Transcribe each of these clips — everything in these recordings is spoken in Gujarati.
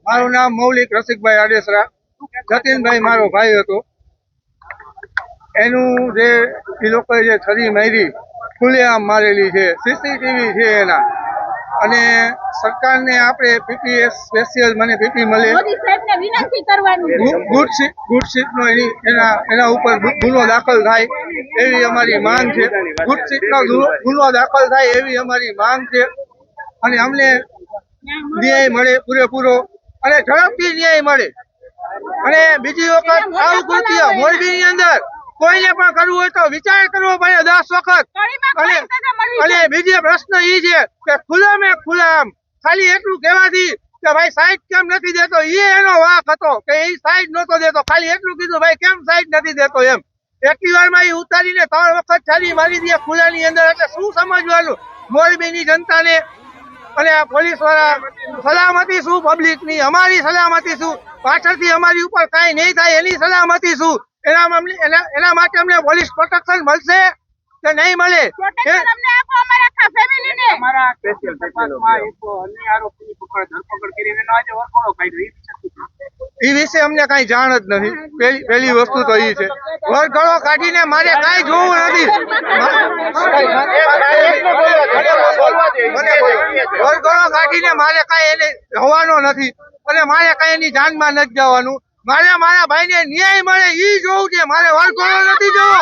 મારું નામ મૌલિક રસિકભાઈ આડેસરા. જતીનભાઈ મારો ભાઈ હતો. એનું જે એ લોકોએ જે છરી મારી ખુલ્લેઆમ મારેલી છે, સીસીટીવી છે એના. અને સરકારને આપણે પીપીએસ સ્પેશિયલ મને પીપી મળે, ગુડ સીટનો એના ઉપર ગુનો દાખલ થાય એવી અમારી માંગ છે. ગુડ સીટનો ગુનો દાખલ થાય એવી અમારી માંગ છે. અને અમને ન્યાય મળે પૂરેપૂરો અને ઝડપથી ન્યાય મળે. અને બીજી વખત આવું કૃત્ય મોરબીની અંદર કોઈને પણ કરવું હોય તો વિચાર કરવો પડે 10 વખત. અને બીજો પ્રશ્ન એ છે કે ખુલ્લામ ખાલી એટલું કહેવાથી કે ભાઈ સાઈડ કેમ નથી દેતો, એનો વાંક હતો કે એ સાઈડ નહોતો દેતો. ખાલી એટલું કીધું ભાઈ કેમ સાઈડ નથી દેતો એમ. એટલી વારમાં એ ઉતારીને 3 વખત છાલી મારી દે ખુલ્લાની અંદર. એટલે શું સમજવાનું મોરબીની જનતાને અને પોલીસ વાળા સલામતી શું પબ્લિકની, અમારી સલામતી શું, પાછળથી અમારી ઉપર કાંઈ નહીં થાય એની સલામતી શું, એના માટે અમને પોલીસ પ્રોટેક્શન મળશે કે નહીં મળે? એ વિશે અમને કઈ જાણ જ નથી. પેલી વસ્તુ તો એ છે વરઘડો કાઢીને મારે કઈ જોવું નથી. વરઘડો કાઢીને મારે કઈ એને જવાનો નથી અને મારે કઈ એની જાનમાં નથી જવાનું. મારે મારા ભાઈને ન્યાય મળે ઈ જોવું છે. મારે વરઘડો નથી જોવો.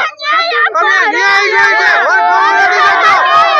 તમે ન્યાય જોઈએ છે, વરઘડો નથી જોવો.